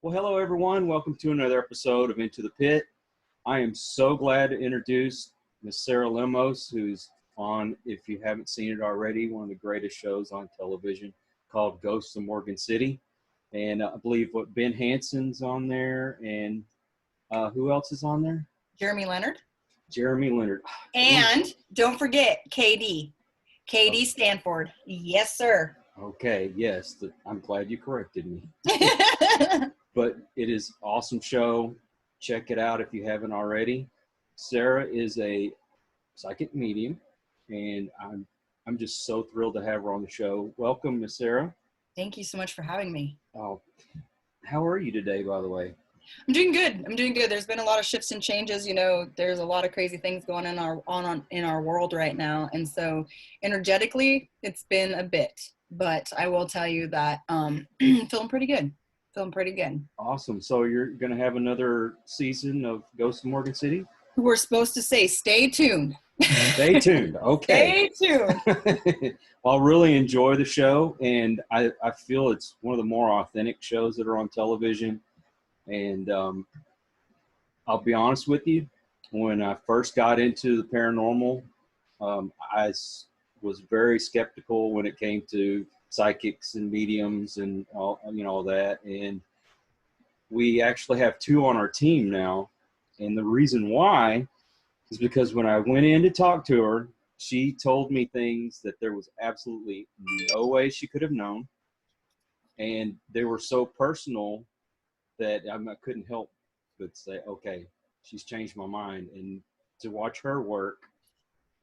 Well, hello, everyone. Welcome to another episode of Into the Pit. I am so glad to introduce Miss Sarah Lemos, who's on, if you haven't seen it already, one of the greatest shows on television called Ghosts of Morgan City. And I believe Ben Hanson's on there, and who else is on there? Jeremy Leonard. Jeremy Leonard. And don't forget KD. KD Stanford. Yes, sir. Okay, yes. I'm glad you corrected me. But it is an awesome show. Check it out if you haven't already. Sarah is a psychic medium, and I'm just so thrilled to have her on the show. Welcome, Miss Sarah. Thank you so much for having me. Oh, how are you today, by the way? I'm doing good. There's been a lot of shifts and changes. You know, there's a lot of crazy things going on in our world right now, and so energetically, it's been a bit. But I will tell you that feeling pretty good. Awesome. So you're going to have another season of Ghosts of Morgan City? We're supposed to say, stay tuned. Stay tuned. Okay. Stay tuned. Well, I really enjoy the show, and I feel it's one of the more authentic shows that are on television. And I'll be honest with you, when I first got into the paranormal, I was very skeptical when it came to psychics and mediums and all that. And we actually have two on our team now. And the reason why is because when I went in to talk to her, she told me things that there was absolutely no way she could have known. And they were so personal that I couldn't help but say, okay, she's changed my mind. And to watch her work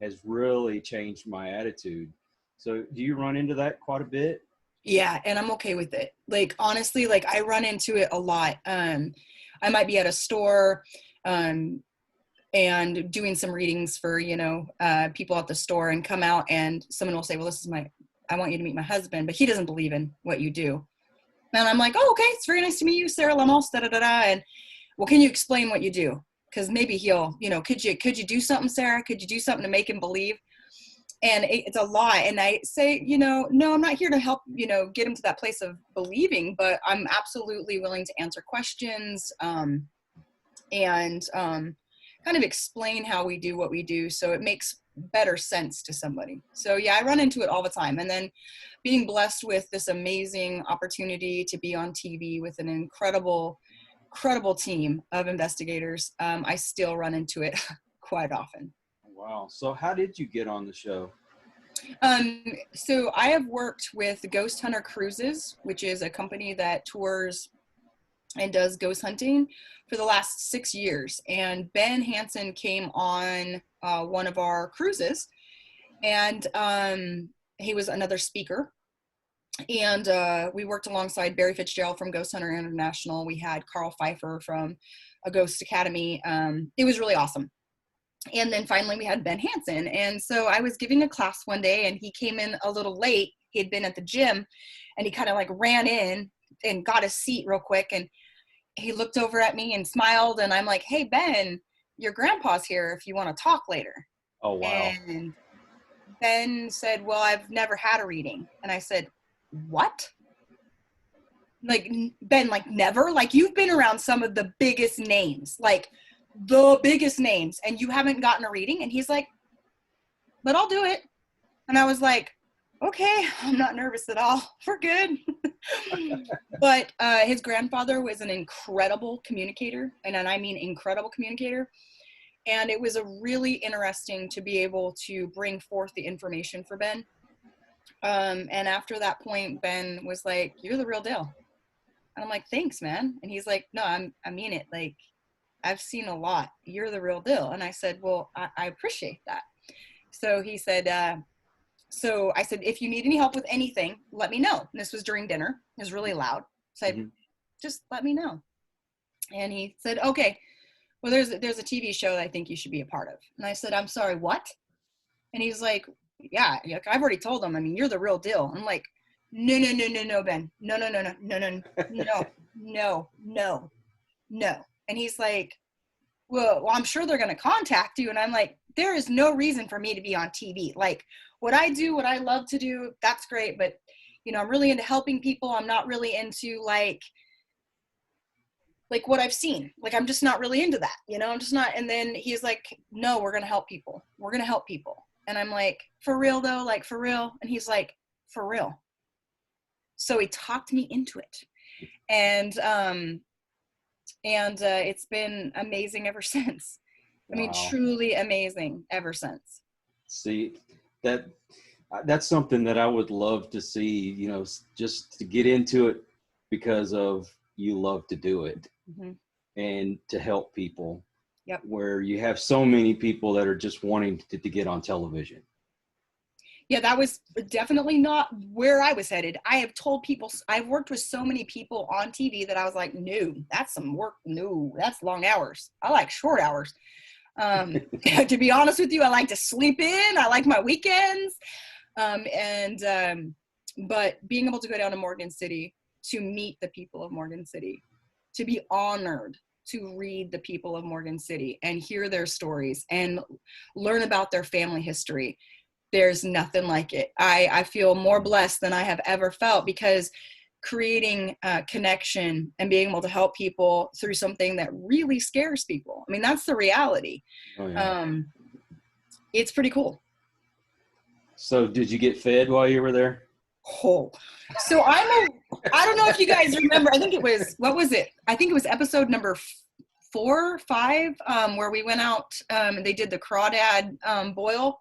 has really changed my attitude. So do you run into that quite a bit? Yeah, and I'm okay with it. Like, honestly, like I run into it a lot. I might be at a store and doing some readings for, people at the store, and come out and someone will say, well, I want you to meet my husband, but he doesn't believe in what you do. And I'm like, oh, okay, it's very nice to meet you, Sarah Lemos, da-da-da-da. And, well, can you explain what you do? Because maybe he'll, could you do something, Sarah? Could you do something to make him believe? And it's a lot. And I say, no, I'm not here to help, get him to that place of believing, but I'm absolutely willing to answer questions and kind of explain how we do what we do so it makes better sense to somebody. So yeah, I run into it all the time. And then being blessed with this amazing opportunity to be on TV with an incredible team of investigators, I still run into it quite often. Wow. So how did you get on the show? So I have worked with Ghost Hunter Cruises, which is a company that tours and does ghost hunting for the last 6 years. And Ben Hanson came on one of our cruises, and he was another speaker. And we worked alongside Barry Fitzgerald from Ghost Hunter International. We had Carl Pfeiffer from a Ghost Academy. It was really awesome. And then finally we had Ben Hanson. And so I was giving a class one day, and he came in a little late. He had been at the gym, and he kind of like ran in and got a seat real quick. And he looked over at me and smiled. And I'm like, hey, Ben, your grandpa's here if you want to talk later. Oh, wow. And Ben said, well, I've never had a reading. And I said, what? Like, Ben, like never? Like, you've been around some of the biggest names, like the biggest names, and you haven't gotten a reading? And he's like, but I'll do it. And I was like, okay, I'm not nervous at all. We're good. But his grandfather was an incredible communicator, and I mean incredible communicator. And it was a really interesting to be able to bring forth the information for Ben. And after that point, Ben was like, you're the real deal. And I'm like, thanks, man. And he's like, no, I mean it. Like, I've seen a lot. You're the real deal. And I said, well, I appreciate that. So he said, so I said, if you need any help with anything, let me know. And this was during dinner. It was really loud. So I just let me know. And he said, okay, well, there's a TV show that I think you should be a part of. And I said, I'm sorry, what? And he's like, yeah, I've already told him. I mean, you're the real deal. I'm like, no, Ben. No. And he's like, well, I'm sure they're going to contact you. And I'm like, there is no reason for me to be on TV. Like, what I do, what I love to do, that's great. But, I'm really into helping people. I'm not really into like like what I've seen. Like, I'm just not really into that, you know, I'm just not. And then he's like, no, we're going to help people. We're going to help people. And I'm like, for real though? Like, for real? And he's like, for real. So he talked me into it. And it's been amazing ever since. I mean, Wow. truly amazing ever since. See, that's something that I would love to see, you know, just to get into it because of you love to do it and to help people. Yep. Where you have so many people that are just wanting to get on television. Yeah, that was definitely not where I was headed. I have told people, I've worked with so many people on TV that I was like, no, that's some work. No, that's long hours. I like short hours. To be honest with you, I like to sleep in. I like my weekends. But being able to go down to Morgan City to meet the people of Morgan City, to be honored to read the people of Morgan City and hear their stories and learn about their family history. There's nothing like it. I feel more blessed than I have ever felt, because creating a connection and being able to help people through something that really scares people. I mean, that's the reality. Oh, yeah. It's pretty cool. So did you get fed while you were there? Oh, so I don't know if you guys remember, I think it was, what was it? I think it was episode number 4 or 5, where we went out, and they did the crawdad boil.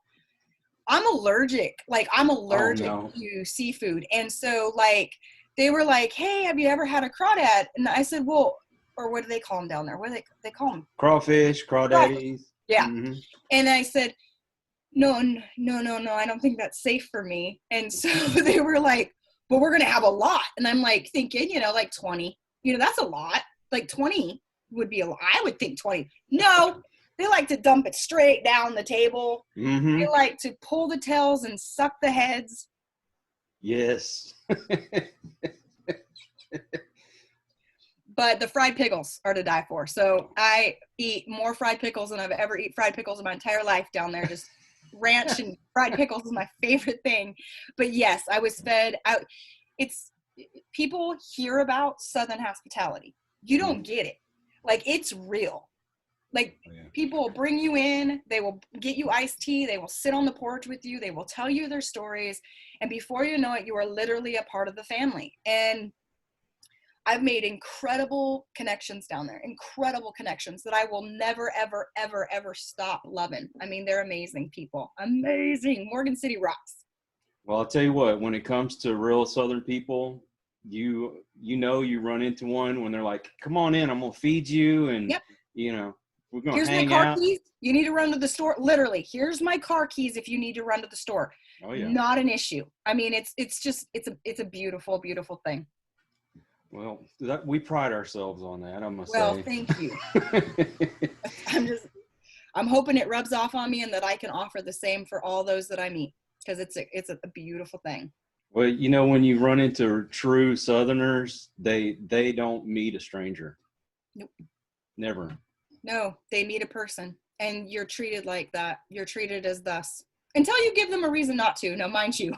I'm allergic. Like, I'm allergic to seafood. And so, like, they were like, hey, have you ever had a crawdad? And I said, well, or what do they call them down there? What do they call them? Crawfish, crawdaddies. Yeah. Mm-hmm. And I said, no, I don't think that's safe for me. And so they were like, but we're going to have a lot. And I'm like thinking, you know, like 20, you know, that's a lot. Like 20 would be a lot. I would think 20. No, they like to dump it straight down the table. Mm-hmm. They like to pull the tails and suck the heads. Yes. But the fried pickles are to die for. So I eat more fried pickles than I've ever eaten fried pickles in my entire life down there. Just ranch and fried pickles is my favorite thing. But yes, I was fed out. It's, people hear about Southern hospitality. You don't get it. Like, it's real. Like, people will bring you in, they will get you iced tea, they will sit on the porch with you, they will tell you their stories, and before you know it, you are literally a part of the family. And I've made incredible connections down there, incredible connections that I will never, ever, ever, ever stop loving. I mean, they're amazing people. Amazing. Morgan City rocks. Well, I'll tell you what, when it comes to real Southern people, you know, you run into one when they're like, come on in, I'm going to feed you. And, you know, we're going to hang out. Here's my car keys. You need to run to the store. Literally, here's my car keys if you need to run to the store. Oh, yeah. Not an issue. I mean, it's a beautiful, beautiful thing. Well, we pride ourselves on that, I must say. Well, thank you. I'm hoping it rubs off on me and that I can offer the same for all those that I meet, because it's a beautiful thing. Well, you know, when you run into true Southerners, they don't meet a stranger. Nope. Never. No, they meet a person, and you're treated like that. You're treated as thus until you give them a reason not to. No, mind you.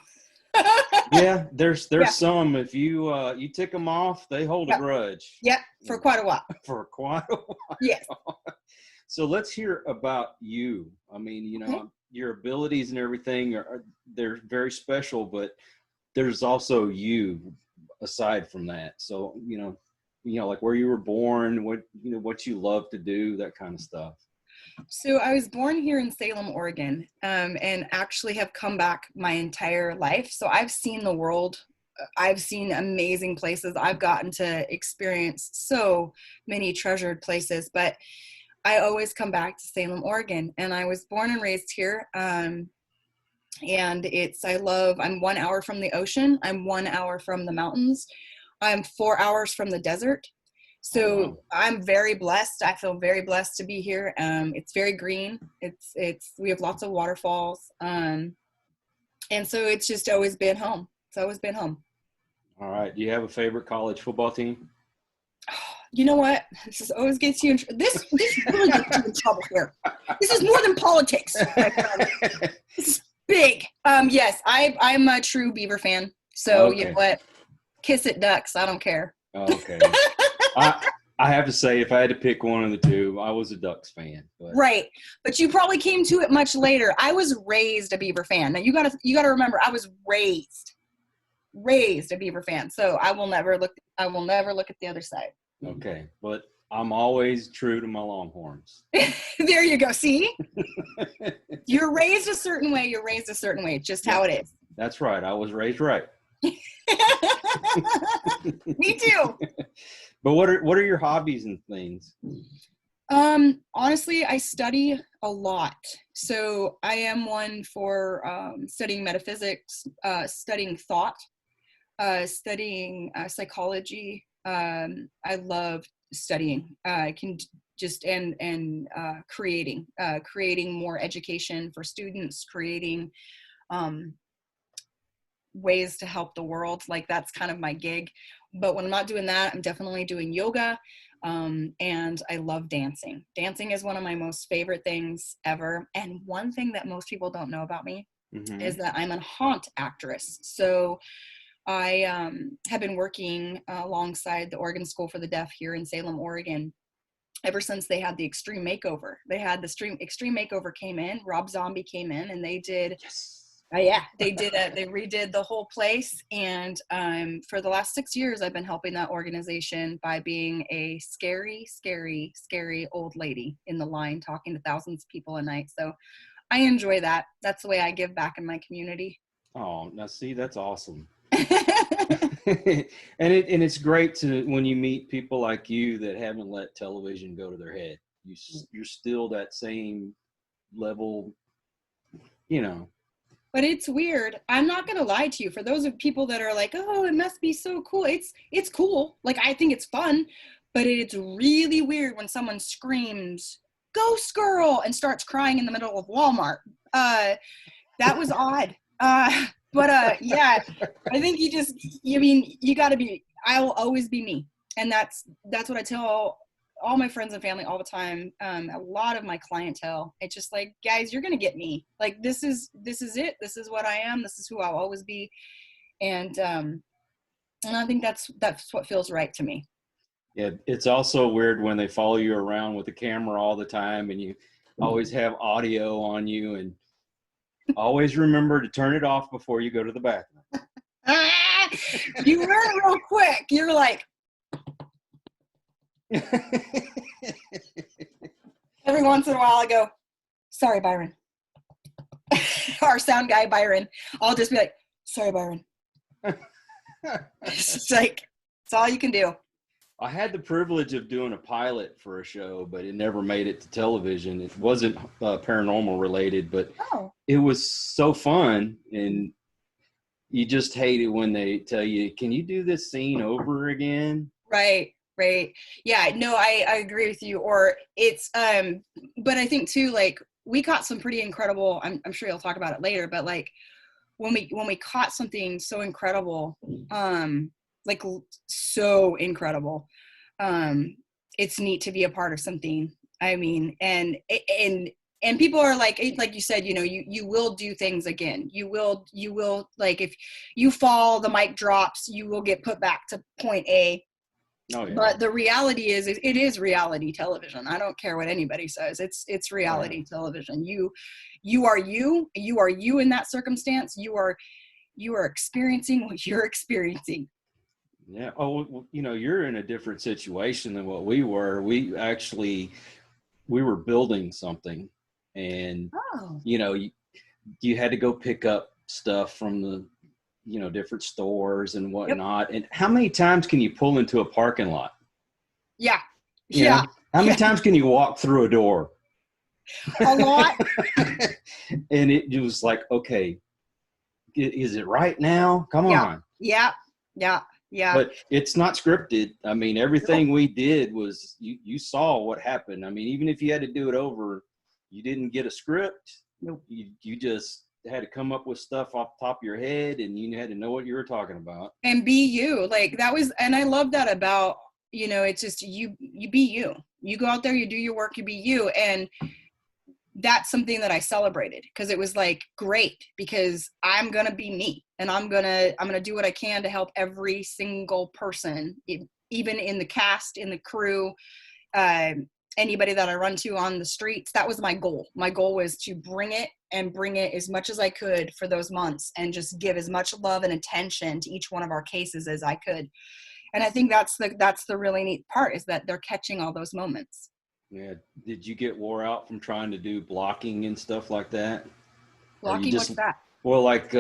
Yeah, there's some, if you tick them off, they hold a grudge. Yeah, for quite a while. For quite a while. Yes. So let's hear about you. I mean, you know, your abilities and everything they're very special, but there's also you aside from that. So, you know, like where you were born, what you love to do, that kind of stuff. So I was born here in Salem, Oregon, and actually have come back my entire life. So I've seen the world. I've seen amazing places. I've gotten to experience so many treasured places, but I always come back to Salem, Oregon. And I was born and raised here. And I'm 1 hour from the ocean. I'm 1 hour from the mountains. I'm 4 hours from the desert. So I'm very blessed. I feel very blessed to be here. It's very green. We have lots of waterfalls. And so it's just always been home. It's always been home. All right. Do you have a favorite college football team? You know what? This always gets you this really gets you in trouble here. This is more than politics. This is big. Yes, I'm a true Beaver fan. So you know what? Kiss it, Ducks. I don't care. Okay. I have to say, if I had to pick one of the two, I was a Ducks fan. But. Right. But you probably came to it much later. I was raised a Beaver fan. Now you gotta remember, I was raised a Beaver fan. So I will never look at the other side. Okay. But I'm always true to my Longhorns. There you go. See? You're raised a certain way. Just how it is. That's right. I was raised right. Me too. But what are your hobbies and things? Honestly, I study a lot. So I am one for studying metaphysics, studying thought, studying psychology. I love studying. I can just and creating more education for students, creating ways to help the world. Like that's kind of my gig. But when I'm not doing that, I'm definitely doing yoga. And I love dancing. Dancing is one of my most favorite things ever. And one thing that most people don't know about me is that I'm a haunt actress. So I have been working alongside the Oregon School for the Deaf here in Salem, Oregon, ever since they had the Extreme Makeover. They had the Extreme Makeover came in, Rob Zombie came in, and they did, they redid the whole place. And for the last 6 years, I've been helping that organization by being a scary, scary, scary old lady in the line, talking to thousands of people a night. So I enjoy that. That's the way I give back in my community. Oh, now see, that's awesome. and it's great to when you meet people like you that haven't let television go to their head. You're still that same level, you know. But it's weird. I'm not gonna lie to you. For those of people that are like, oh, it must be so cool. It's cool. Like I think it's fun, but it's really weird when someone screams, "Ghost girl," and starts crying in the middle of Walmart. That was odd. But yeah, I think you gotta be, I will always be me. And that's what I tell all my friends and family all the time. A lot of my clientele, it's just like, guys, you're going to get me. Like, this is it. This is what I am. This is who I'll always be. And I think that's what feels right to me. Yeah. It's also weird when they follow you around with the camera all the time and you always have audio on you, and always remember to turn it off before you go to the bathroom. You learn real quick. You're like, every once in a while I go, sorry, Byron. Our sound guy, Byron. I'll just be like, sorry, Byron. It's like, it's all you can do. I had the privilege of doing a pilot for a show, but it never made it to television. It wasn't paranormal related, but It was so fun. And you just hate it when they tell you, can you do this scene over again? Right. Yeah, no, I agree with you. Or it's, but I think too, like we caught some pretty incredible, I'm sure you'll talk about it later, but like when we caught something so incredible, like so incredible, it's neat to be a part of something. I mean, and people are like you said, you will do things again. You will, like if you fall, the mic drops, you will get put back to point A. Oh, yeah. But the reality is it is reality television. I don't care what anybody says. It's reality television. You are you in that circumstance. You are experiencing what you're experiencing. Yeah. Oh, well, you're in a different situation than what we were. We were building something, and you had to go pick up stuff from the different stores and whatnot. Yep. And how many times can you pull into a parking lot? Yeah. How many times can you walk through a door? A lot. And it was like, okay, is it right now? Come on. Yeah. But it's not scripted. I mean, everything we did was you saw what happened. I mean, even if you had to do it over, you didn't get a script. Nope. You just had to come up with stuff off the top of your head, and you had to know what you were talking about and be you. Like that was, and I love that about, it's just you be you. You go out there, you do your work, you be you. And that's something that I celebrated, because it was like, great, because I'm going to be me, and I'm going to do what I can to help every single person even in the cast, in the crew, anybody that I run to on the streets. That was my goal. My goal was to bring it as much as I could for those months and just give as much love and attention to each one of our cases as I could. And I think that's the really neat part, is that they're catching all those moments. Yeah. Did you get wore out from trying to do blocking and stuff like that? Blocking, what's that? Well, like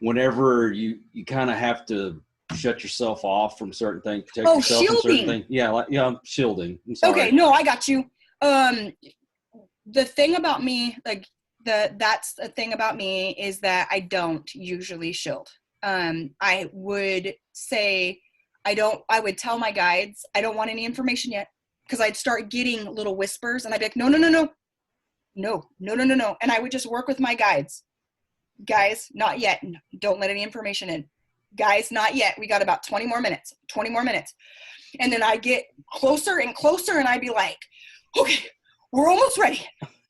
whenever you kind of have to shut yourself off from certain things, protect yourself from certain things. Yeah, shielding. I'm sorry. Okay, no, I got you. The thing about me, that's the thing about me, is that I don't usually shield. I would say I would tell my guides, I don't want any information yet, because I'd start getting little whispers and I'd be like, no. And I would just work with my guides. Guys, not yet. Don't let any information in. Guys, not yet. We got about 20 more minutes. And then I get closer and closer and I'd be like, okay, we're almost ready.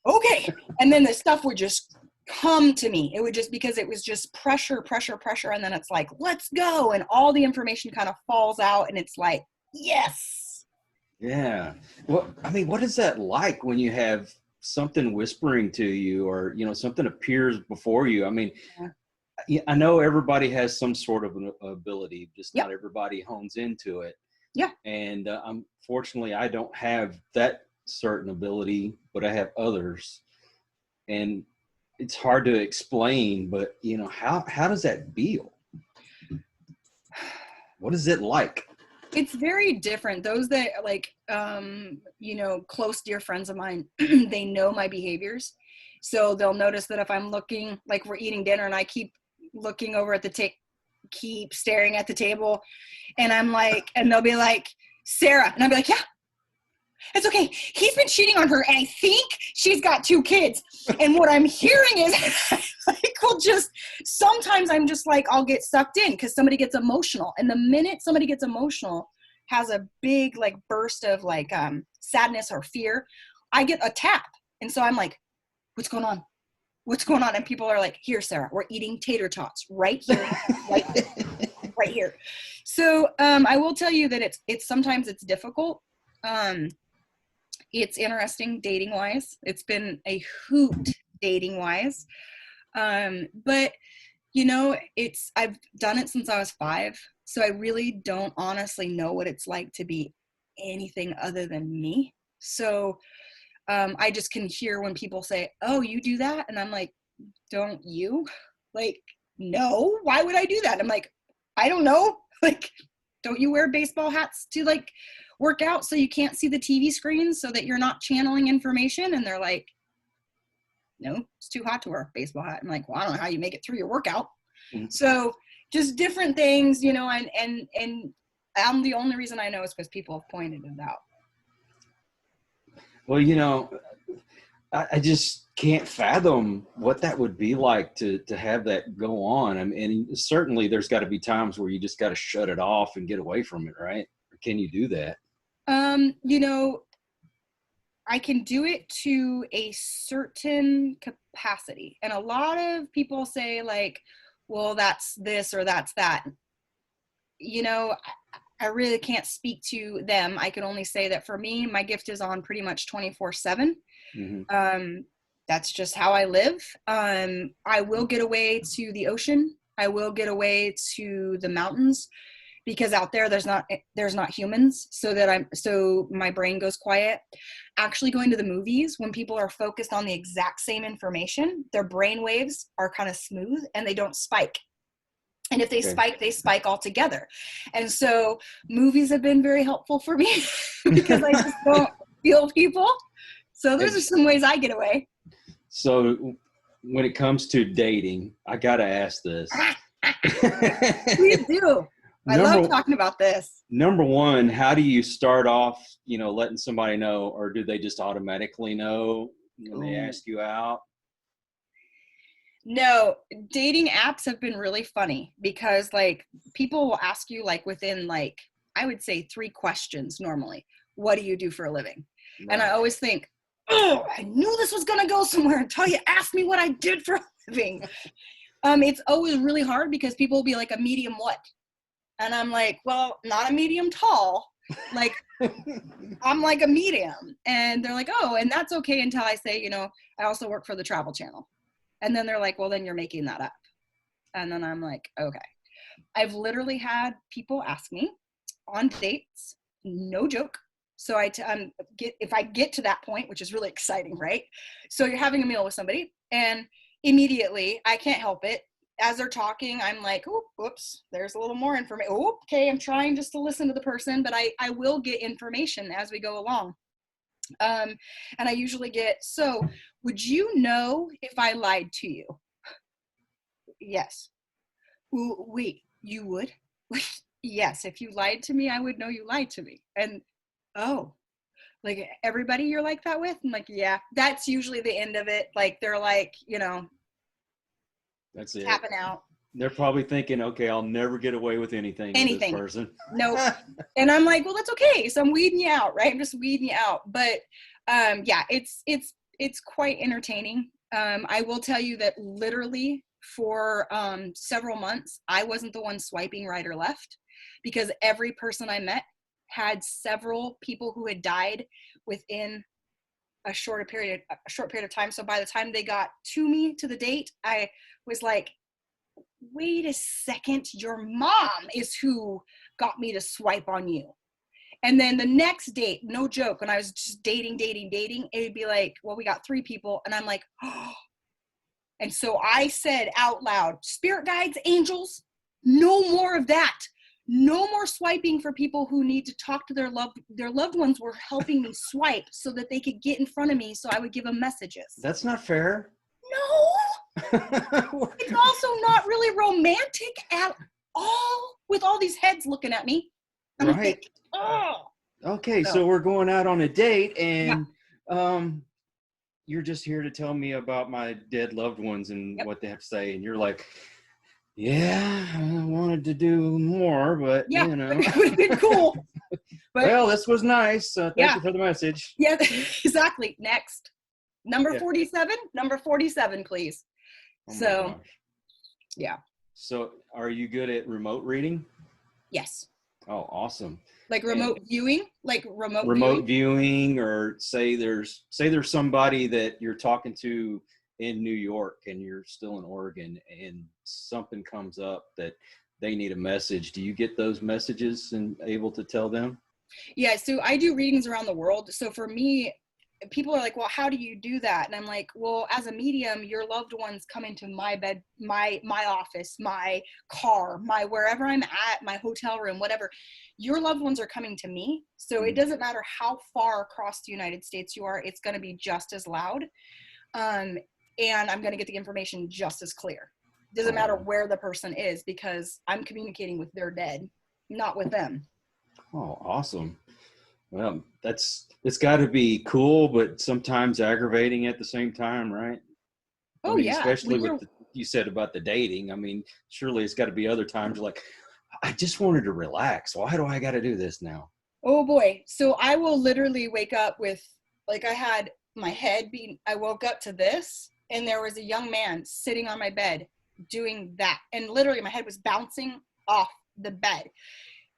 Okay. And then the stuff would just come to me. It would just, because it was just pressure. And then it's like, let's go. And all the information kind of falls out and it's like, yes. Yeah. Well, I mean, what is that like when you have something whispering to you, or, something appears before you? I mean, yeah, I know everybody has some sort of an ability, just not everybody hones into it. Yeah. And unfortunately, I don't have that certain ability, but I have others. And it's hard to explain, but, how does that feel? What is it like? It's very different. Those that close dear friends of mine, they know my behaviors. So they'll notice that if I'm looking, like we're eating dinner and I keep looking over at the keep staring at the table, and I'm like, and they'll be like, Sarah, and I'll be like, yeah, it's okay. He's been cheating on her, and I think she's got 2 kids. And what I'm hearing is, sometimes I'm just like, I'll get sucked in because somebody gets emotional. And the minute somebody gets emotional, has a big burst of sadness or fear, I get a tap. And so I'm like, what's going on? And people are like, here, Sarah, we're eating tater tots right here, right here. So I will tell you that it's sometimes it's difficult. It's interesting dating wise. It's been a hoot dating wise. But I've done it since I was 5. So I really don't honestly know what it's like to be anything other than me. So I just can hear when people say, oh, you do that? And I'm like, don't you? No, why would I do that? I'm like, I don't know. Don't you wear baseball hats to work out so you can't see the TV screens so that you're not channeling information? And they're like, no, it's too hot to wear a baseball hat. I'm like, well, I don't know how you make it through your workout. Mm-hmm. So just different things, and I'm the only reason I know is because people have pointed it out. Well, I just can't fathom what that would be like to have that go on. I mean, and certainly there's got to be times where you just got to shut it off and get away from it, right? Or can you do that? I can do it to a certain capacity. And a lot of people say well, that's this or that's that. I really can't speak to them. I can only say that for me, my gift is on pretty much 24/7. Mm-hmm. That's just how I live. I will get away to the ocean. I will get away to the mountains, because out there there's not humans, so my brain goes quiet. Actually going to the movies, when people are focused on the exact same information, their brain waves are kind of smooth and they don't spike. And if they spike, they spike altogether. And so movies have been very helpful for me because I just don't feel people. So those are some ways I get away. So when it comes to dating, I got to ask this. Please do. I love talking about this. Number one, how do you start off, letting somebody know, or do they just automatically know when they ask you out? No, dating apps have been really funny because people will ask you within I would say 3 questions normally. What do you do for a living? Right. And I always think, oh, I knew this was going to go somewhere until you asked me what I did for a living. It's always really hard because people will be like, a medium what? And I'm like, well, not a medium tall. Like, I'm like a medium. And they're like, oh, and that's okay until I say, you know, I also work for the Travel Channel. And then they're like, well, then you're making that up. And then I'm like, okay. I've literally had people ask me on dates, no joke. So if I get to that point, which is really exciting, right? So you're having a meal with somebody and immediately, I can't help it. As they're talking, I'm like, oh, whoops, there's a little more information. Oh, okay, I'm trying just to listen to the person, but I will get information as we go along. And I usually get, so would you know if I lied to you? Yes. Ooh, wait, you would? Yes, if you lied to me, I would know you lied to me. And, oh, like everybody you're like that with? I'm like, yeah, that's usually the end of it. Like, they're like, you know, that's it. Tapping out. They're probably thinking, okay, I'll never get away with anything with this person. Nope. And I'm like, well, that's okay. So I'm weeding you out, right? I'm just weeding you out. But yeah, it's quite entertaining. I will tell you that literally for several months, I wasn't the one swiping right or left because every person I met had several people who had died within a short period of time. So by the time they got to me to the date, I was like, wait a second, your mom is who got me to swipe on you. And then the next date, no joke, when I was just dating, it would be like, well, we got 3 people. And I'm like, oh. And so I said out loud, spirit guides, angels, no more of that. No more swiping for people who need to talk to their loved ones were helping me swipe so that they could get in front of me so I would give them messages. That's not fair. No. It's also not really romantic at all with all these heads looking at me. Right. Like, oh. Okay, so we're going out on a date and you're just here to tell me about my dead loved ones and what they have to say. And you're like, yeah, I wanted to do more, but you know. It would have been cool. But, well, this was nice. Thank you for the message. Yeah, exactly. Next. Number 47. Number 47, please. Oh so, yeah. So, are you good at remote reading? Yes. Oh, awesome. Like remote viewing? Like remote viewing, or say there's somebody that you're talking to in New York and you're still in Oregon and something comes up that they need a message. Do you get those messages and able to tell them? Yeah, so I do readings around the world. So for me, people are like, well, how do you do that? And I'm like, well, as a medium, your loved ones come into my bed, my office, my car, my wherever I'm at, my hotel room, whatever. Your loved ones are coming to me. So it doesn't matter how far across the United States you are, it's going to be just as loud. And I'm going to get the information just as clear. Doesn't matter where the person is because I'm communicating with their dead, not with them. Oh, awesome. Well, it's got to be cool, but sometimes aggravating at the same time, right? Oh, yeah. Especially with you said about the dating. I mean, surely it's got to be other times you're like, I just wanted to relax. Why do I got to do this now? Oh, boy. So I will literally wake up with, like, I had my head I woke up to this, and there was a young man sitting on my bed doing that. And literally my head was bouncing off the bed.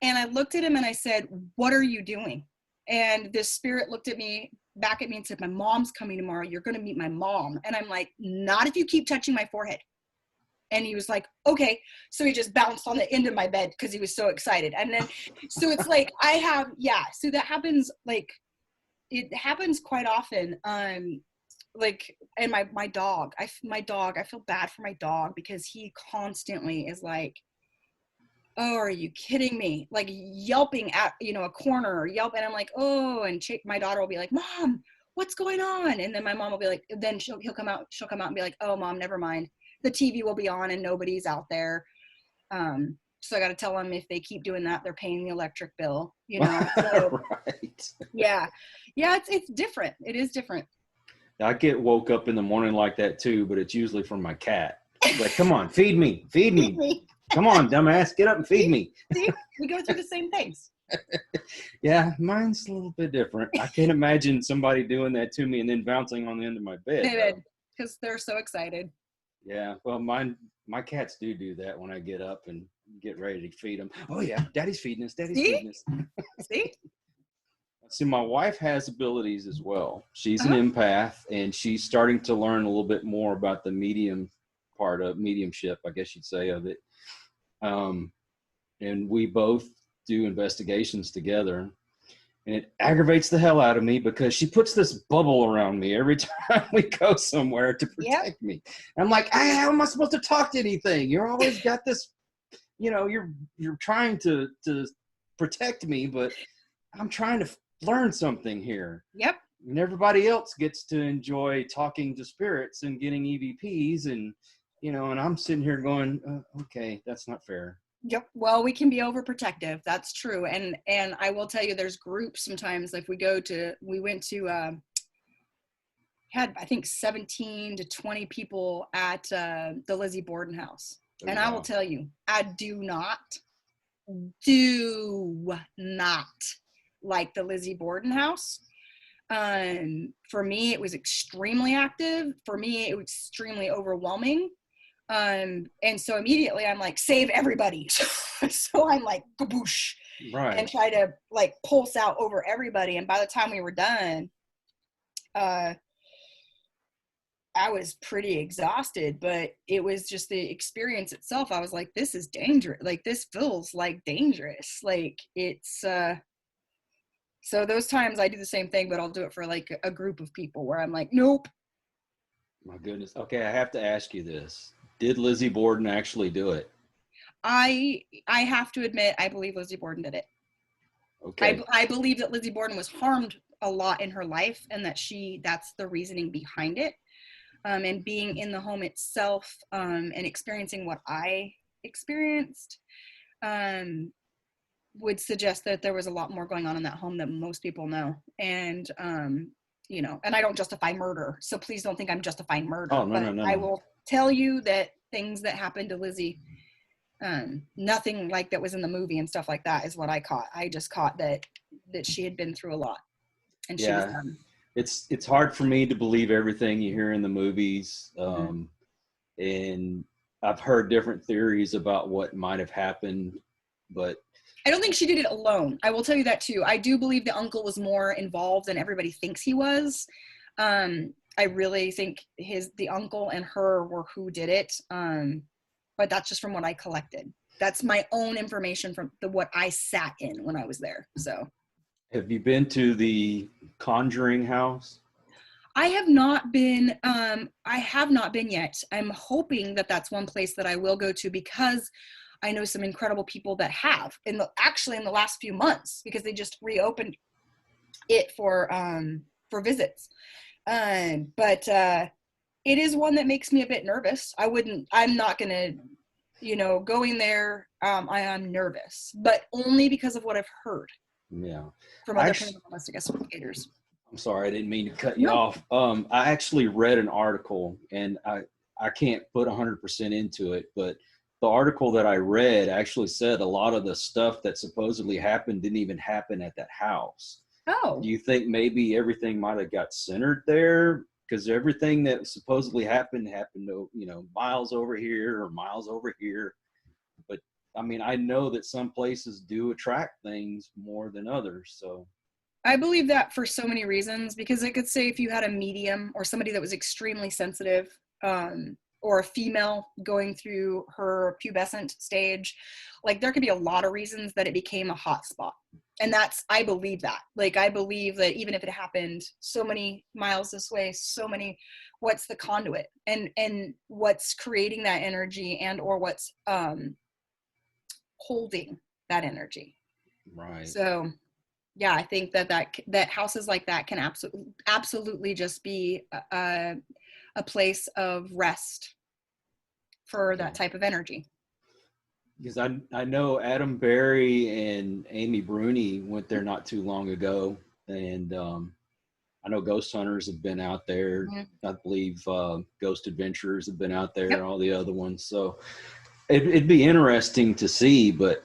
And I looked at him and I said, what are you doing? And this spirit looked at me, back at me and said, my mom's coming tomorrow. You're going to meet my mom. And I'm like, not if you keep touching my forehead. And he was like, okay. So he just bounced on the end of my bed because he was so excited. And then, so it's like, so that happens, like, it happens quite often. Like, and my dog, I feel bad for my dog because he constantly is like, oh, are you kidding me? Like yelping at, a corner or yelping. And I'm like, oh, and my daughter will be like, Mom, what's going on? And then my mom will be like, then she'll come out and be like, oh, Mom, never mind. The TV will be on and nobody's out there. So I got to tell them if they keep doing that, they're paying the electric bill, So, right. Yeah. Yeah. It's different. It is different. I get woke up in the morning like that too, but it's usually from my cat. Like, come on, feed me. Come on, dumbass, get up and feed me. See, we go through the same things. Yeah, mine's a little bit different. I can't imagine somebody doing that to me and then bouncing on the end of my bed. Because they're so excited. Yeah. Well, my cats do that when I get up and get ready to feed them. Oh yeah, Daddy's feeding us. Daddy's See? feeding us. See? See, my wife has abilities as well. She's an Uh-huh. empath, and she's starting to learn a little bit more about the medium part of mediumship, I guess you'd say, of it. And we both do investigations together. And it aggravates the hell out of me because she puts this bubble around me every time we go somewhere to Yep. protect me. I'm like, how am I supposed to talk to anything? You're always got this, you're trying to protect me, but I'm trying to learn something here. Yep. And everybody else gets to enjoy talking to spirits and getting EVPs, and and I'm sitting here going, okay, that's not fair. Yep. Well, we can be overprotective. That's true. And I will tell you, there's groups sometimes. If we went to had I think 17 to 20 people at the Lizzie Borden house, and wow. I will tell you, I do not like the Lizzie Borden house. For me, it was extremely active. For me, it was extremely overwhelming. And so immediately I'm like, save everybody. So I'm like, kaboosh, right, and try to like pulse out over everybody. And by the time we were done, I was pretty exhausted, but it was just the experience itself. I was like, this is dangerous. Like, this feels like dangerous. Like, it's, so those times I do the same thing, but I'll do it for like a group of people where I'm like, nope. My goodness. Okay, I have to ask you this. Did Lizzie Borden actually do it? I have to admit, I believe Lizzie Borden did it. Okay. I believe that Lizzie Borden was harmed a lot in her life, and that's the reasoning behind it. And being in the home itself, and experiencing what I experienced, would suggest that there was a lot more going on in that home than most people know. And, and I don't justify murder, so please don't think I'm justifying murder. Oh, no. I will tell you that things that happened to Lizzie, nothing like that was in the movie and stuff like that is what I caught. I just caught that she had been through a lot, and she was done. It's hard for me to believe everything you hear in the movies. And I've heard different theories about what might have happened, but I don't think she did it alone. I will tell you that too. I do believe the uncle was more involved than everybody thinks he was. I really think the uncle and her were who did it. But that's just from what I collected. That's my own information from what I sat in when I was there. So, have you been to the Conjuring house? I have not been. I have not been yet. I'm hoping that that's one place that I will go to, because I know some incredible people that have in the last few months, because they just reopened it for visits. But it is one that makes me a bit nervous. I'm not going to, going there. I am nervous, but only because of what I've heard. Yeah. From other paranormal investigators. I'm sorry, I didn't mean to cut you off. I actually read an article, and I can't put 100% into it, but the article that I read actually said a lot of the stuff that supposedly happened didn't even happen at that house. Oh. Do you think maybe everything might have got centered there? Because everything that supposedly happened miles over here or miles over here. But I mean, I know that some places do attract things more than others. So I believe that for so many reasons, because I could say if you had a medium or somebody that was extremely sensitive, or a female going through her pubescent stage, like there could be a lot of reasons that it became a hot spot. And I believe that. Like, I believe that even if it happened so many miles this way, what's the conduit and what's creating that energy, and or what's holding that energy. Right. So yeah, I think that houses like that can absolutely just be a place of rest for that type of energy. Because I know Adam Berry and Amy Bruni went there not too long ago, and I know Ghost Hunters have been out there. Mm-hmm. I believe Ghost Adventurers have been out there, all the other ones. So it'd be interesting to see, but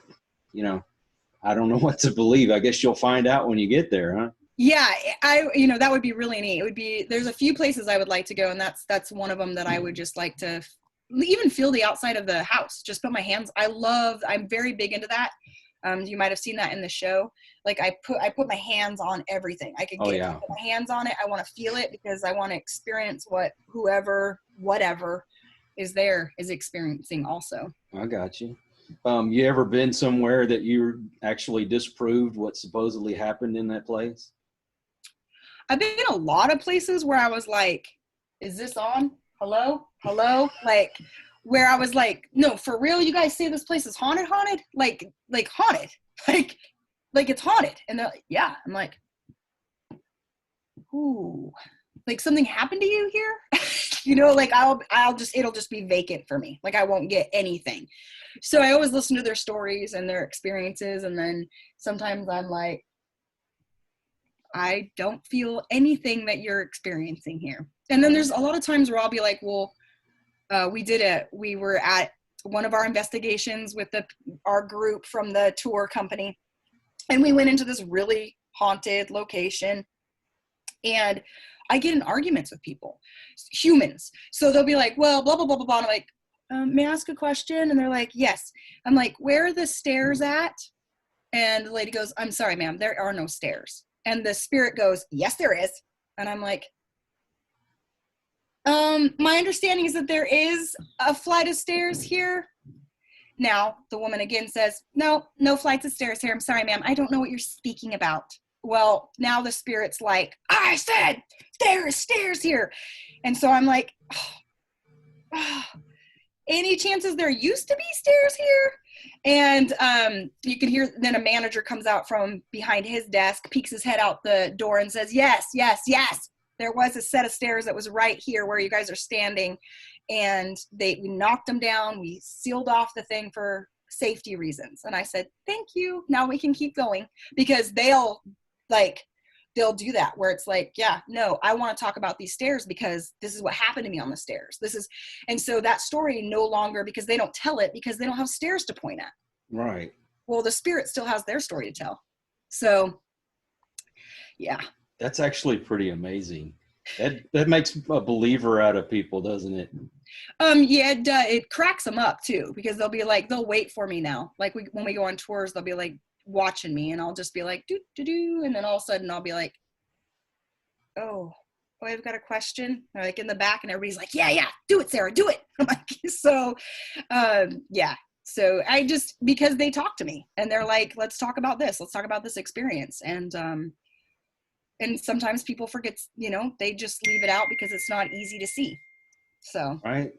I don't know what to believe. I guess you'll find out when you get there, huh? Yeah, that would be really neat. There's a few places I would like to go, and that's one of them that I would just like to even feel the outside of the house. Just put my hands. I'm very big into that. You might have seen that in the show. Like I put my hands on everything. I could put my hands on it. I want to feel it because I want to experience what whatever is there is experiencing also. I got you. You ever been somewhere that you actually disproved what supposedly happened in that place? I've been in a lot of places where I was like, is this on? Hello? Like, where I was like, no, for real, you guys say this place is haunted? Like haunted. Like it's haunted. And they're like, yeah. I'm like, ooh, like something happened to you here? You know, like it'll just be vacant for me. Like I won't get anything. So I always listen to their stories and their experiences. And then sometimes I'm like, I don't feel anything that you're experiencing here. And then there's a lot of times where I'll be like, well, we were at one of our investigations with our group from the tour company. And we went into this really haunted location. And I get in arguments with people, humans. So they'll be like, well, blah, blah, blah, blah, blah. And I'm like, may I ask a question? And they're like, yes. I'm like, where are the stairs at? And the lady goes, I'm sorry, ma'am, there are no stairs. And the spirit goes, yes, there is. And I'm like, my understanding is that there is a flight of stairs here. Now, the woman again says, no flights of stairs here. I'm sorry, ma'am, I don't know what you're speaking about. Well, now the spirit's like, I said there is stairs here. And so I'm like, any chances there used to be stairs here? And you can hear, then a manager comes out from behind his desk, peeks his head out the door and says, yes. There was a set of stairs that was right here where you guys are standing. And we knocked them down. We sealed off the thing for safety reasons. And I said, thank you. Now we can keep going, because they'll do that where it's like, yeah, no, I want to talk about these stairs because this is what happened to me on the stairs. And so that story no longer, because they don't tell it because they don't have stairs to point at. Right. Well, the spirit still has their story to tell. So, yeah. That's actually pretty amazing. That makes a believer out of people, doesn't it? Yeah, it cracks them up too, because they'll wait for me now. Like when we go on tours, they'll be like watching me, and I'll just be like, do, and then all of a sudden I'll be like, oh, I've got a question. They're like in the back, and everybody's like, yeah, do it, Sarah, do it. I'm like, so, yeah. So I just, because they talk to me and they're like, let's talk about this experience. And sometimes people forget, they just leave it out because it's not easy to see. So. Right.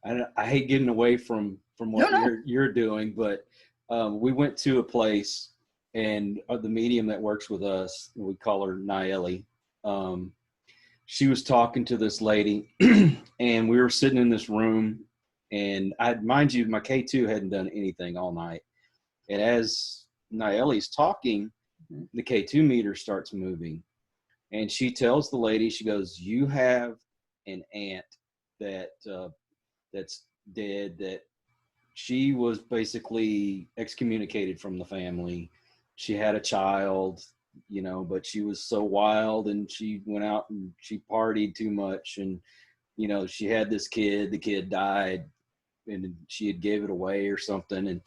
I hate getting away from what you're doing, but we went to a place, and the medium that works with us, we call her Naeli. She was talking to this lady, and we were sitting in this room, and mind you, my K2 hadn't done anything all night. And as Naeli's talking, the K2 meter starts moving, and she tells the lady, she goes, you have an aunt that's dead, that she was basically excommunicated from the family. She had a child, but she was so wild, and she went out and she partied too much, and she had this kid, the kid died, and she had gave it away or something. And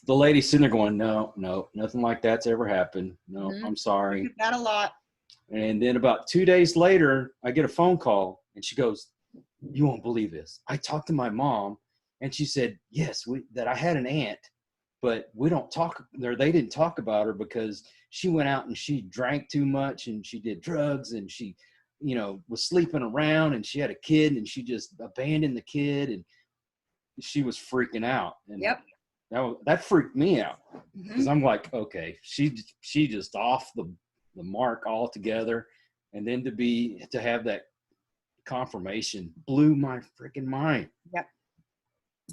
the lady's sitting there going, no, nothing like that's ever happened. No, I'm sorry. That a lot. And then about 2 days later, I get a phone call, and she goes, you won't believe this. I talked to my mom, and she said, yes, that I had an aunt, but we don't talk there. They didn't talk about her because she went out and she drank too much, and she did drugs, and she, was sleeping around, and she had a kid, and she just abandoned the kid, and she was freaking out. And yep. That freaked me out, because I'm like, okay, she just off the mark altogether. And then to have that confirmation blew my freaking mind.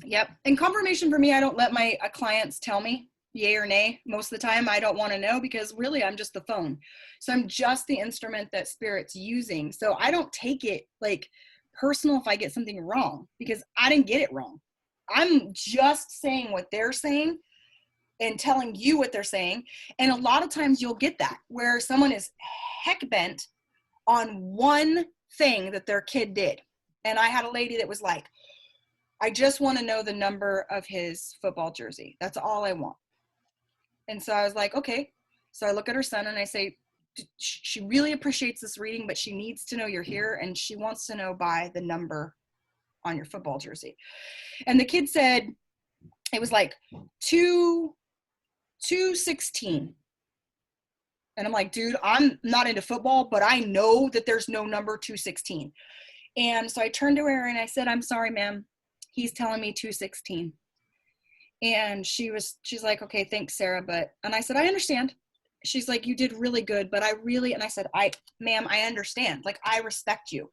Yep. And confirmation for me, I don't let my clients tell me yay or nay. Most of the time I don't want to know, because really I'm just the phone. So I'm just the instrument that spirit's using. So I don't take it like personal if I get something wrong, because I didn't get it wrong. I'm just saying what they're saying and telling you what they're saying. And a lot of times you'll get that where someone is heck bent on one thing that their kid did. And I had a lady that was like, I just want to know the number of his football jersey. That's all I want. And so I was like, okay. So I look at her son and I say, she really appreciates this reading, but she needs to know you're here, and she wants to know by the number on your football jersey. And the kid said it was like 216. And I'm like, dude, I'm not into football, but I know that there's no number 216. And so I turned to her and I said, I'm sorry, ma'am. He's telling me 216. And she's like, okay, thanks, Sarah. And I said, I understand. She's like, you did really good, but and I said, ma'am, I understand. Like, I respect you.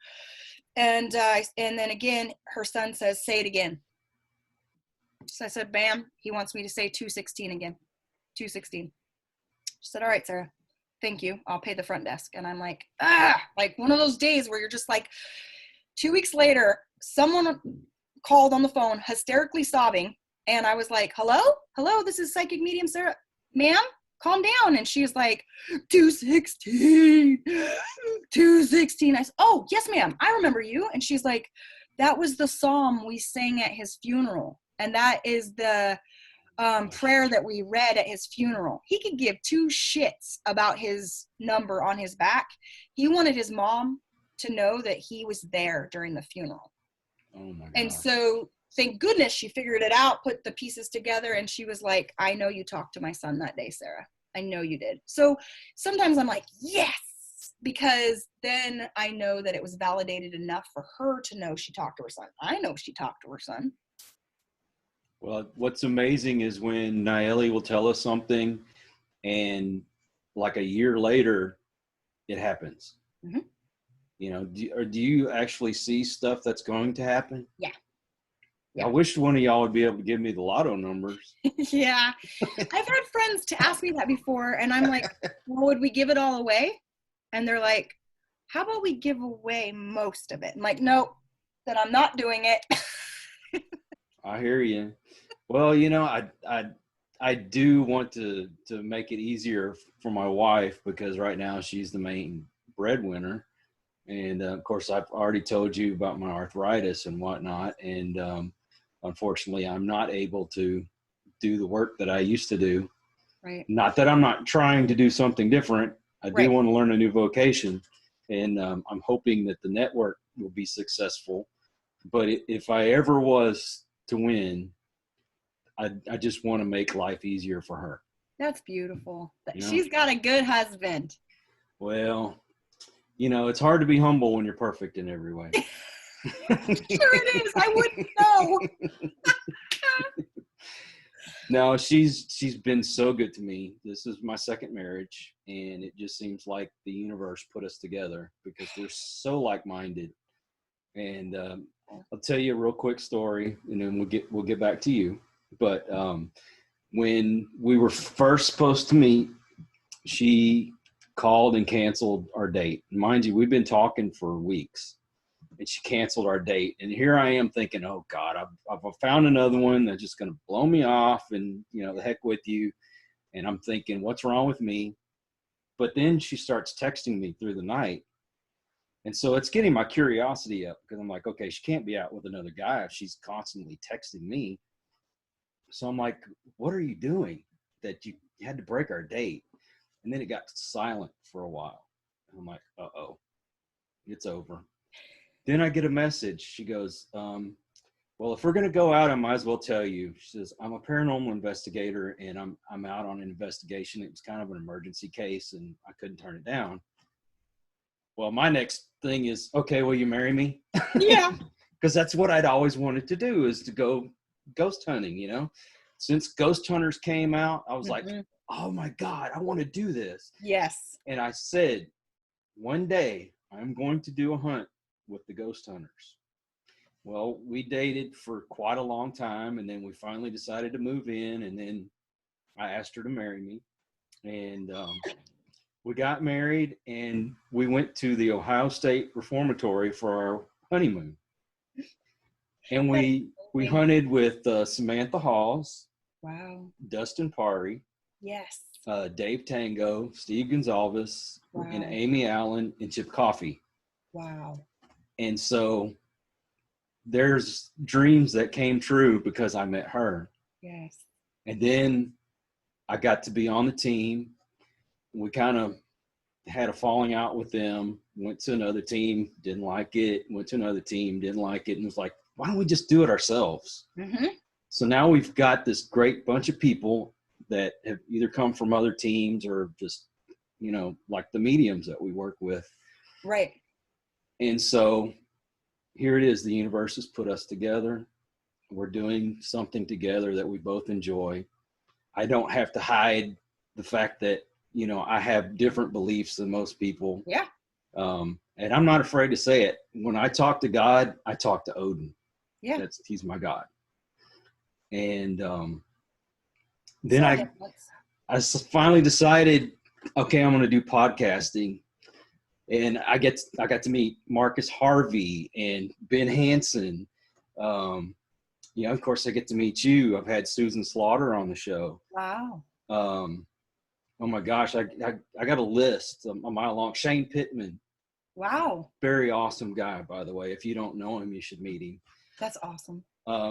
And then again, her son says, say it again. So I said, ma'am, he wants me to say 216 again. 216. She said, all right, Sarah, thank you. I'll pay the front desk. And I'm like, like one of those days where you're just like, 2 weeks later, someone called on the phone, hysterically sobbing. And I was like, hello, this is psychic medium Sarah. Ma'am, calm down. And she was like, 216. I said, oh, yes, ma'am, I remember you. And she's like, that was the psalm we sang at his funeral. And that is the prayer that we read at his funeral. He could give two shits about his number on his back. He wanted his mom to know that he was there during the funeral. Oh my God. And so thank goodness she figured it out, put the pieces together, and she was like, I know you talked to my son that day, Sarah. I know you did. So sometimes I'm like, yes, because then I know that it was validated enough for her to know she talked to her son. I know she talked to her son. Well, what's amazing is when Naeli will tell us something and like a year later, it happens. Mm-hmm. You know, do you actually see stuff that's going to happen? Yeah. I wish one of y'all would be able to give me the lotto numbers. Yeah. I've had friends to ask me that before, and I'm like, well, would we give it all away? And they're like, how about we give away most of it? I'm like, nope, then I'm not doing it. I hear you. Well, you know, I do want to make it easier for my wife, because right now she's the main breadwinner. And of course, I've already told you about my arthritis and whatnot. And unfortunately, I'm not able to do the work that I used to do. Right. Not that I'm not trying to do something different. I do want to learn a new vocation. And I'm hoping that the network will be successful. But if I ever was to win, I just want to make life easier for her. That's beautiful. You know? She's got a good husband. Well, you know, it's hard to be humble when you're perfect in every way. Sure it is. I wouldn't know. No, she's been so good to me. This is my second marriage, and it just seems like the universe put us together because we're so like-minded. And I'll tell you a real quick story, and then we'll get back to you. But when we were first supposed to meet, she called and canceled our date. Mind you, we've been talking for weeks, and she canceled our date. And here I am thinking, oh God, I've found another one that's just going to blow me off, and you know, the heck with you. And I'm thinking, what's wrong with me? But then she starts texting me through the night. And so it's getting my curiosity up, because I'm like, okay, she can't be out with another guy if she's constantly texting me. So I'm like, what are you doing that you had to break our date? And then it got silent for a while. And I'm like, uh-oh, it's over. Then I get a message. She goes, well, if we're going to go out, I might as well tell you. She says, I'm a paranormal investigator, and I'm out on an investigation. It was kind of an emergency case, and I couldn't turn it down. Well, my next thing is, okay, will you marry me? Yeah. Because that's what I'd always wanted to do, is to go ghost hunting, you know. Since Ghost Hunters came out, I was like, oh my God, I want to do this. Yes. And I said, one day I'm going to do a hunt with the Ghost Hunters. Well, we dated for quite a long time, and then we finally decided to move in, and then I asked her to marry me. And we got married, and we went to the Ohio State Reformatory for our honeymoon. And we hunted with Samantha Halls. Wow. Dustin Parry. Yes. Dave Tango, Steve Gonzalez, wow. and Amy Allen, and Chip Coffey. Wow. And so there's dreams that came true because I met her. Yes. And then I got to be on the team. We kind of had a falling out with them, went to another team, didn't like it, went to another team, didn't like it, and was like, why don't we just do it ourselves? Mm-hmm. So now we've got this great bunch of people that have either come from other teams or just, you know, like the mediums that we work with. Right. And so here it is. The universe has put us together. We're doing something together that we both enjoy. I don't have to hide the fact that, you know, I have different beliefs than most people. Yeah. And I'm not afraid to say it. When I talk to God, I talk to Odin. Yeah. He's my God. And then I finally decided, okay, I'm going to do podcasting. And I got to meet Marcus Harvey and Ben Hansen. You know, of course, I get to meet you. I've had Susan Slaughter on the show. Wow. Oh my gosh, I got a list a mile long. Shane Pittman. Wow. Very awesome guy, by the way. If you don't know him, you should meet him. That's awesome.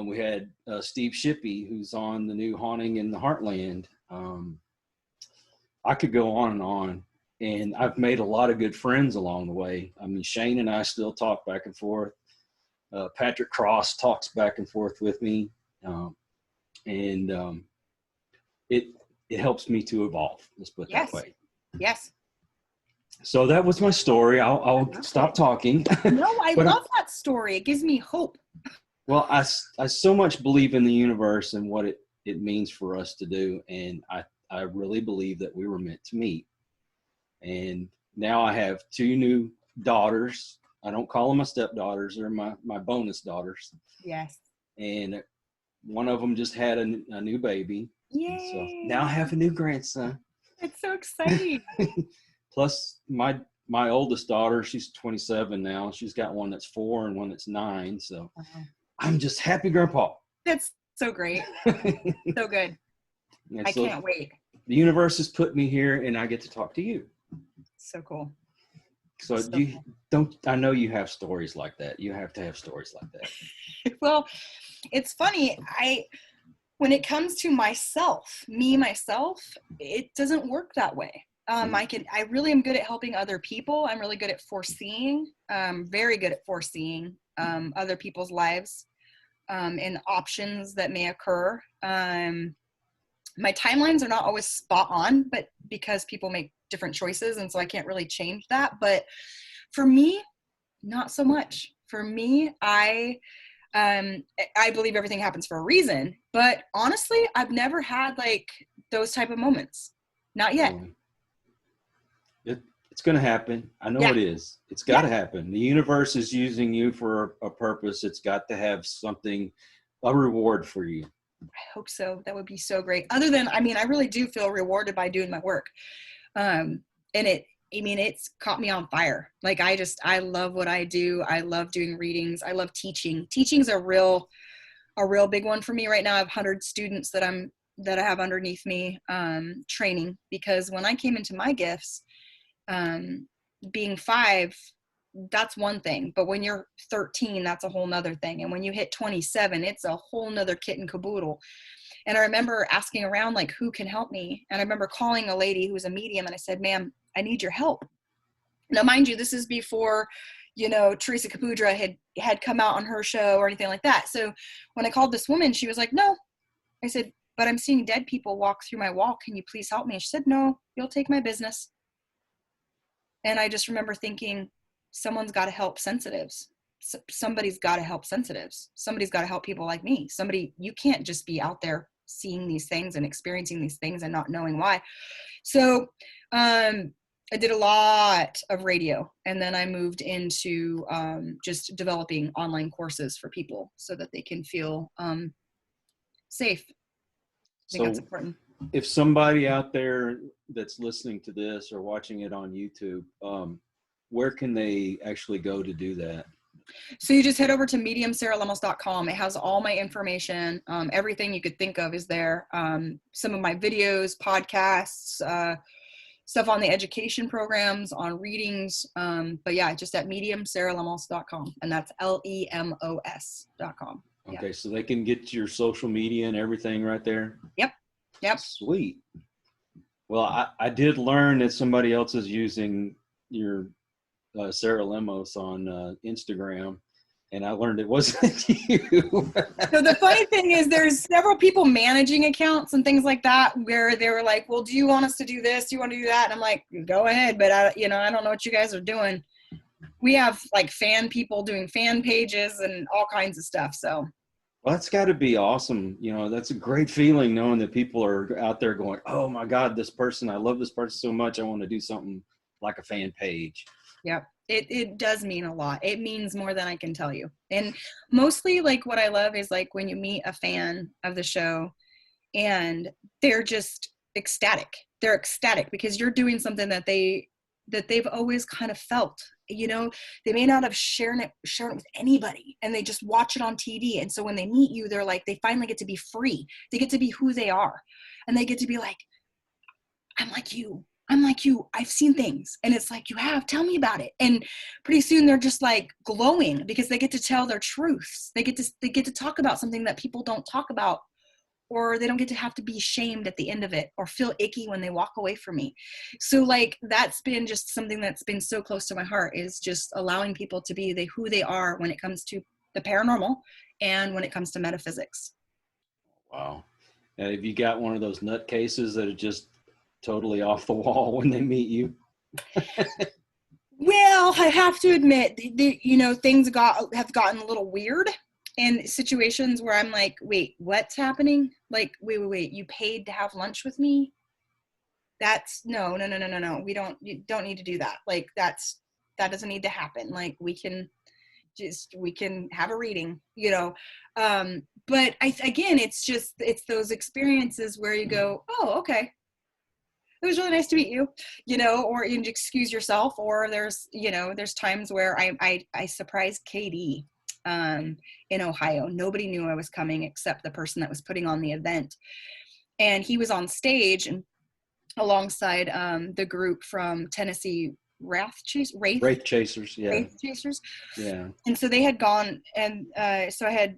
We had Steve Shippey, who's on the new Haunting in the Heartland. I could go on. And I've made a lot of good friends along the way. I mean, Shane and I still talk back and forth. Patrick Cross talks back and forth with me. It helps me to evolve. Let's put it that way. Yes. So that was my story. I'll stop talking. No, I love that story. It gives me hope. Well, I so much believe in the universe and what it means for us to do. And I really believe that we were meant to meet. And now I have 2 new daughters. I don't call them my stepdaughters. They're my bonus daughters. Yes. And one of them just had a new baby. Yay. So now I have a new grandson. It's so exciting. Plus my oldest daughter, she's 27 now. She's got one that's 4 and one that's 9. So I'm just happy grandpa. That's so great. So good. I can't wait. The universe has put me here and I get to talk to you. So cool. So I know you have stories like that. You have to have stories like that. Well, it's funny. When it comes to myself, it doesn't work that way. I really am good at helping other people. I'm really good at foreseeing, very good at foreseeing other people's lives and options that may occur. My timelines are not always spot on, but because people make different choices, and so I can't really change that. But for me, not so much. For me, I believe everything happens for a reason, but honestly, I've never had like those type of moments. Not yet. It's going to happen. I know it is. It's got to happen. The universe is using you for a purpose. It's got to have something, a reward for you. I hope so. That would be so great. Other than, I really do feel rewarded by doing my work. And it's caught me on fire. Like I love what I do. I love doing readings. I love teaching. Teaching's a real big one for me right now. I have 100 students that I have underneath me, training, because when I came into my gifts, being 5, that's one thing, but when you're 13, that's a whole nother thing. And when you hit 27, it's a whole nother kit and caboodle. And I remember asking around, like, who can help me? And I remember calling a lady who was a medium, and I said, ma'am, I need your help. Now, mind you, this is before, Teresa Capudra had come out on her show or anything like that. So when I called this woman, she was like, no. I said, but I'm seeing dead people walk through my wall. Can you please help me? And she said, no, you'll take my business. And I just remember thinking, someone's got to help sensitives. Somebody's got to help sensitives. Somebody's got to help people like me. You can't just be out there seeing these things and experiencing these things and not knowing why. So I did a lot of radio, and then I moved into just developing online courses for people so that they can feel safe. I think that's important. If somebody out there that's listening to this or watching it on YouTube, where can they actually go to do that? So you just head over to mediumsarahlemos.com. It has all my information. Everything you could think of is there. Some of my videos, podcasts, stuff on the education programs, on readings. But yeah, just at medium, saralemos.com. And that's LEMOS.com. Yeah. Okay, so they can get your social media and everything right there? Yep. Sweet. Well, I did learn that somebody else is using your Sarah Lemos on Instagram, and I learned it wasn't you. So the funny thing is there's several people managing accounts and things like that where they were like, well, do you want us to do this? Do you want to do that? And I'm like, go ahead. But I don't know what you guys are doing. We have like fan people doing fan pages and all kinds of stuff. So. Well, that's got to be awesome. That's a great feeling knowing that people are out there going, oh my God, this person, I love this person so much. I want to do something like a fan page. Yep. It does mean a lot. It means more than I can tell you. And mostly like what I love is like when you meet a fan of the show and they're just ecstatic. They're ecstatic because you're doing something that they've always kind of felt. They may not have shared it with anybody and they just watch it on TV. And so when they meet you, they're like, they finally get to be free. They get to be who they are. And they get to be like, I'm like you. I've seen things. And it's like, you have, tell me about it. And pretty soon they're just like glowing because they get to tell their truths. They get to talk about something that people don't talk about, or they don't get to have to be shamed at the end of it or feel icky when they walk away from me. So like, that's been just something that's been so close to my heart, is just allowing people to be who they are when it comes to the paranormal and when it comes to metaphysics. Wow. Have you got one of those nutcases that are just totally off the wall when they meet you? Well, I have to admit, things have gotten a little weird in situations where I'm like, wait, what's happening? Like, wait, you paid to have lunch with me? That's no. You don't need to do that. Like, that doesn't need to happen. Like, we can have a reading, but again, it's those experiences where you go, oh, okay. It was really nice to meet you, or you excuse yourself, or there's times where I surprised Katie in Ohio. Nobody knew I was coming except the person that was putting on the event. And he was on stage and alongside the group from Tennessee, Wraith Chasers. Yeah. Wraith Chasers. Yeah. And so they had gone, and so I had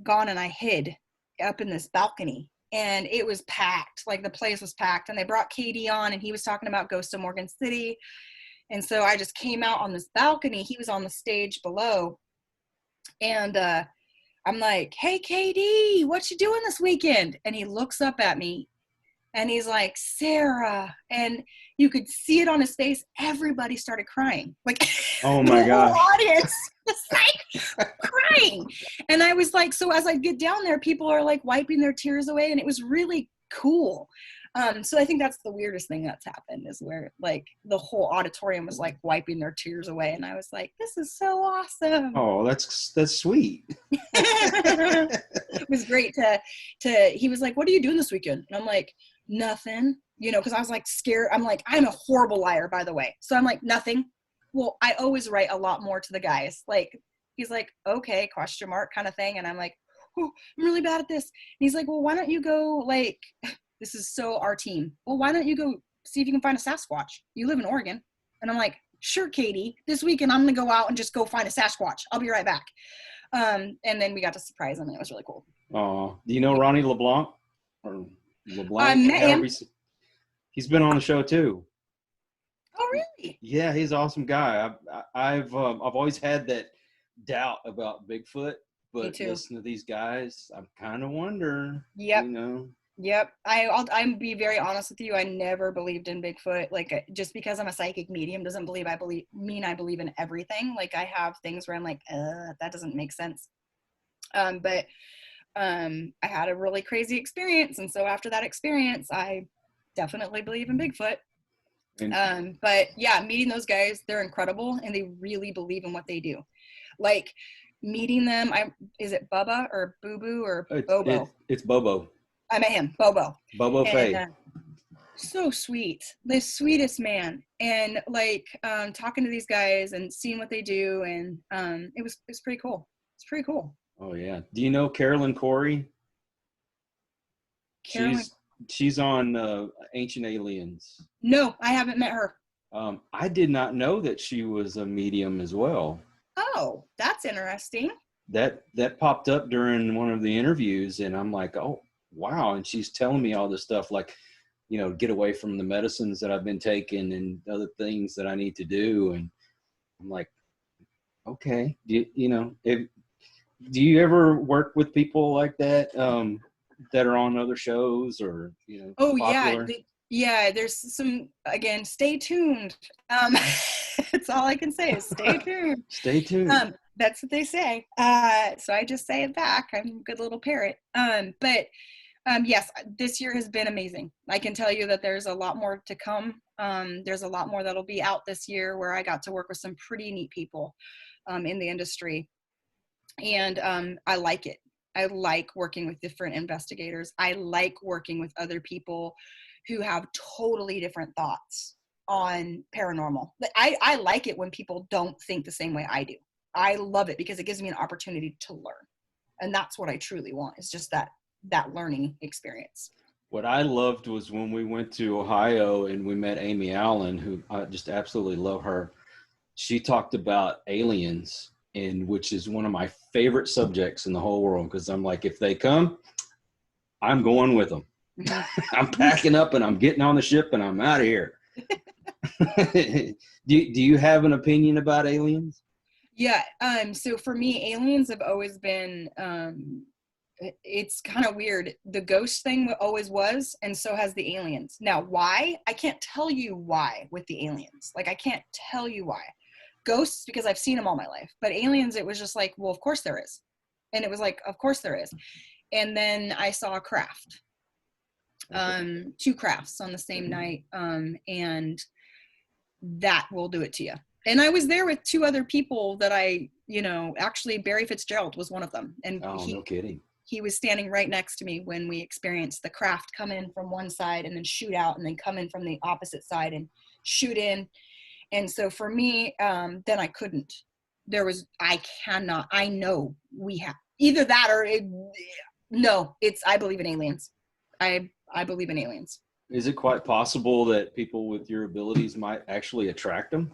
gone and I hid up in this balcony. And it was packed, like the place was packed. And they brought Katie on and he was talking about Ghost of Morgan City. And so I just came out on this balcony. He was on the stage below. And I'm like, hey, Katie, what you doing this weekend? And he looks up at me and he's like, Sarah. And you could see it on his face. Everybody started crying. Like, oh my God. The whole audience was like crying. And I was like, so as I get down there, people are like wiping their tears away. And it was really cool. So I think that's the weirdest thing that's happened, is where like the whole auditorium was like wiping their tears away. And I was like, this is so awesome. Oh, that's sweet. It was great he was like, what are you doing this weekend? And I'm like, nothing, because I was like scared. I'm like, I'm a horrible liar, by the way. So I'm like, nothing. Well, I always write a lot more to the guys. Like, he's like, okay, question mark kind of thing. And I'm like, oh, I'm really bad at this. And he's like, well, why don't you go, like, this is so our team. Well, why don't you go see if you can find a Sasquatch? You live in Oregon. And I'm like, sure, Katie, this weekend I'm going to go out and just go find a Sasquatch. I'll be right back. And then we got to surprise him. And it was really cool. Oh, do you know Ronnie LeBlanc? Or LeBlanc? I met him. He's been on the show too. Oh, really? Yeah, he's an awesome guy. I've always had that doubt about Bigfoot, but listening to these guys, I kind of wonder. Yep. Yep. I'll be very honest with you. I never believed in Bigfoot. Like, just because I'm a psychic medium doesn't I believe in everything. Like, I have things where I'm like, that doesn't make sense. But I had a really crazy experience. And so after that experience, I definitely believe in Bigfoot. But yeah, meeting those guys, they're incredible and they really believe in what they do. Like, meeting them, is it Bubba or Boo Boo or Bobo? It's Bobo. I met him, Bobo Faye. So sweet, the sweetest man. And like, talking to these guys and seeing what they do, and it was pretty cool. It's pretty cool. Oh yeah. Do you know Carolyn Corey? She's on Ancient Aliens. No, I haven't met her. I did not know that she was a medium as well. Oh, that's interesting. That popped up during one of the interviews, and I'm like, oh wow. And she's telling me all this stuff, like, get away from the medicines that I've been taking and other things that I need to do. And I'm like, okay, do you ever work with people like that, that are on other shows or, Oh popular? yeah, there's some, again, stay tuned. That's all I can say is stay tuned. Stay tuned. That's what they say. So I just say it back. I'm a good little parrot. But yes, this year has been amazing. I can tell you that there's a lot more to come. There's a lot more that'll be out this year, where I got to work with some pretty neat people in the industry. And I like it. I like working with different investigators. I like working with other people who have totally different thoughts on paranormal. I like it when people don't think the same way I do. I love it because it gives me an opportunity to learn. And that's what I truly want, is just that learning experience. What I loved was when we went to Ohio and we met Amy Allen, who I just absolutely love her. She talked about aliens, and which is one of my favorite subjects in the whole world, because I'm like, if they come, I'm going with them. I'm packing up and I'm getting on the ship and I'm out of here. do you have an opinion about aliens? Yeah. So for me, aliens have always been, it's kind of weird. The ghost thing always was, and so has the aliens. Now, why? I can't tell you why with the aliens. Like, I can't tell you why. Ghosts, because I've seen them all my life. But aliens, it was just like, well, of course there is. And it was like, of course there is. And then I saw a craft. Two crafts on the same night, and that will do it to you. And I was there with two other people that actually Barry Fitzgerald was one of them, and no kidding. He was standing right next to me when we experienced the craft come in from one side and then shoot out, and then come in from the opposite side and shoot in. And so for me, then I couldn't. I know we have either that or I believe in aliens. I believe in aliens. Is it quite possible that people with your abilities might actually attract them?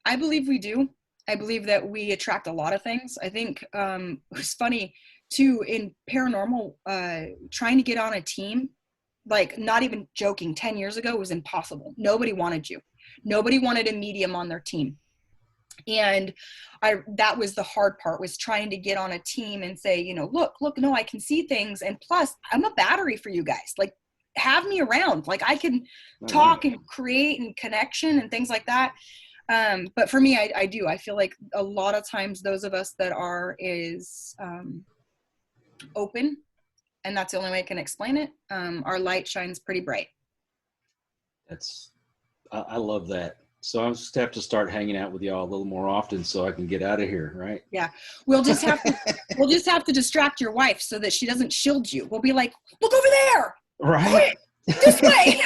I believe we do. I believe that we attract a lot of things. I think it's funny too, in paranormal, trying to get on a team, like, not even joking, 10 years ago was impossible. Nobody wanted you. Nobody wanted a medium on their team. And that was the hard part, was trying to get on a team and say, look, no, I can see things. And plus, I'm a battery for you guys. Like, have me around. Like, I can talk and create and connection and things like that. But for me, I do. I feel like a lot of times those of us that is open, and that's the only way I can explain it, our light shines pretty bright. I love that. So I'll just have to start hanging out with y'all a little more often so I can get out of here, right? Yeah. We'll just have to distract your wife so that she doesn't shield you. We'll be like, look over there. Right. Quick, this way.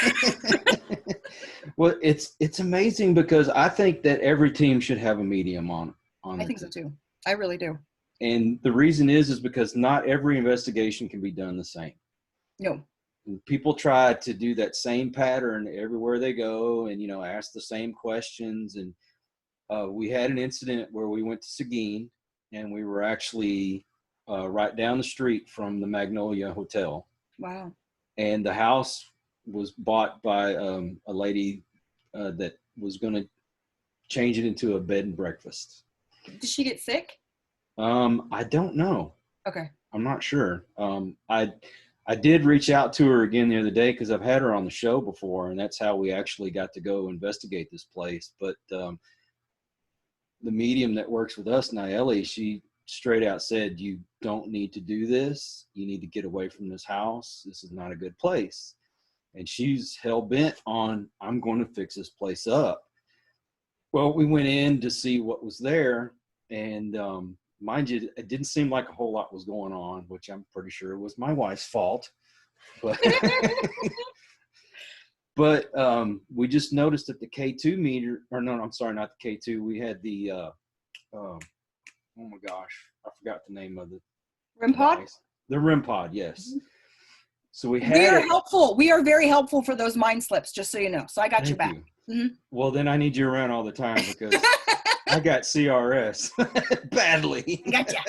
Well, it's amazing, because I think that every team should have a medium on I think so too. I really do. And the reason is because not every investigation can be done the same. No. People try to do that same pattern everywhere they go, and ask the same questions. And we had an incident where we went to Seguin, and we were actually right down the street from the Magnolia Hotel. Wow. And the house was bought by a lady that was going to change it into a bed and breakfast. Did she get sick? I don't know. Okay. I'm not sure. I did reach out to her again the other day, because I've had her on the show before, and that's how we actually got to go investigate this place. But the medium that works with us, Nayeli, she straight out said, you don't need to do this. You need to get away from this house. This is not a good place. And she's hell-bent on, I'm going to fix this place up. Well, we went in to see what was there, and mind you, it didn't seem like a whole lot was going on, which I'm pretty sure was my wife's fault. But, but we just noticed that the K2 meter, or no, I'm sorry, not the K2. We had the, oh my gosh, I forgot the name of the REM pod? device. The REM pod, yes. So we are had helpful. We are very helpful for those mind slips, just so you know. So I got your back. Well, then I need you around all the time because I got CRS badly. Gotcha.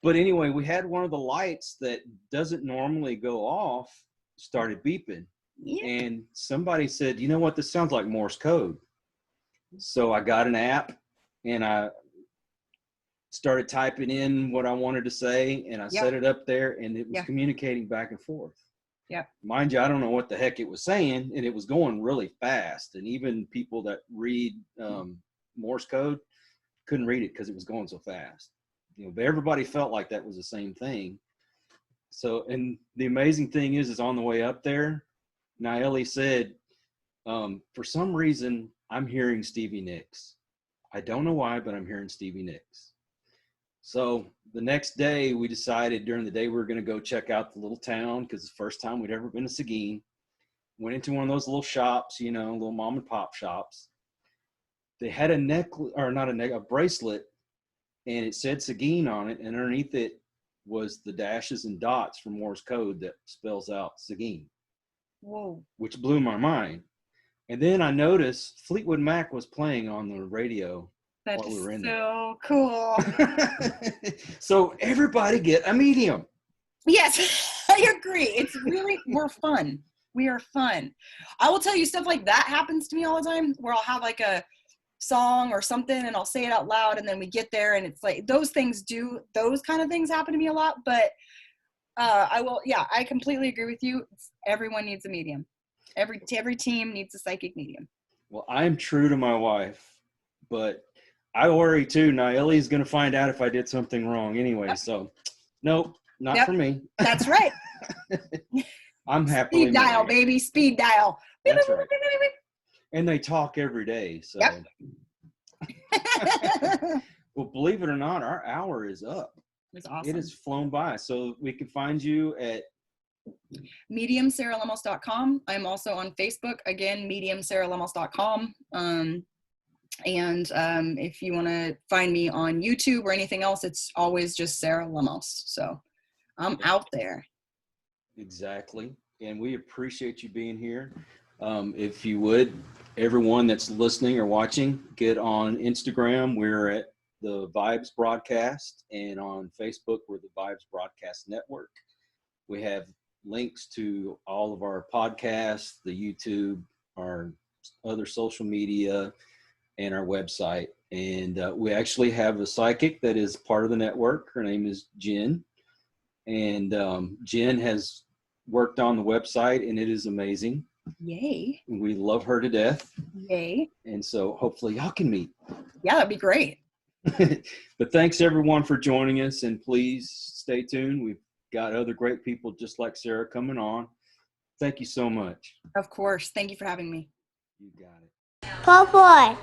But anyway, we had one of the lights that doesn't normally go off started beeping. Yeah. And somebody said, you know what, this sounds like Morse code. So I got an app and I started typing in what I wanted to say, and I set it up there, and it was communicating back and forth. Yeah. Mind you, I don't know what the heck it was saying, and it was going really fast. And even people that read Morse code couldn't read it because it was going so fast. You know, but everybody felt like that was the same thing. So, and the amazing thing is on the way up there, Naeli said, for some reason, I'm hearing Stevie Nicks. I don't know why, but I'm hearing Stevie Nicks. So the next day, we decided during the day we were going to go check out the little town because it's the first time we'd ever been to Seguin. Went into one of those little shops, you know, little mom and pop shops. They had a necklace, or not a bracelet, and it said Seguin on it, and underneath it was the dashes and dots from Morse code that spells out Seguin. Whoa. Which blew my mind. And then I noticed Fleetwood Mac was playing on the radio. That is so cool. So everybody get a medium. Yes, I agree. It's really, we're fun. We are fun. I will tell you, stuff like that happens to me all the time, where I'll have like a song or something and I'll say it out loud, and then we get there and it's like those kind of things happen to me a lot. But I completely agree with you. Everyone needs a medium. Every team needs a psychic medium. Well, I'm true to my wife, but I worry too. Naeli's going to find out if I did something wrong anyway. So, nope, not for me. That's right. I'm happily Speed dial, baby. Speed dial. That's right. And they talk every day. So, well, believe it or not, our hour is up. It's awesome. It has flown by. So we can find you at mediumsarahlemos.com. I'm also on Facebook, again, mediumsarahlemos.com. And if you want to find me on YouTube or anything else, it's always just Sarah Lemos. So I'm out there. Exactly. And we appreciate you being here. If you would, everyone that's listening or watching, get on Instagram. We're at the Vibes Broadcast, and on Facebook, we're the Vibes Broadcast Network. We have links to all of our podcasts, the YouTube, our other social media, and our website. And we actually have a psychic that is part of the network. Her name is Jen. And Jen has worked on the website, and it is amazing. Yay. We love her to death. Yay. And so hopefully y'all can meet. Yeah, that'd be great. But thanks everyone for joining us, and please stay tuned. We've got other great people just like Sarah coming on. Thank you so much. Of course. Thank you for having me. You got it. Po boy.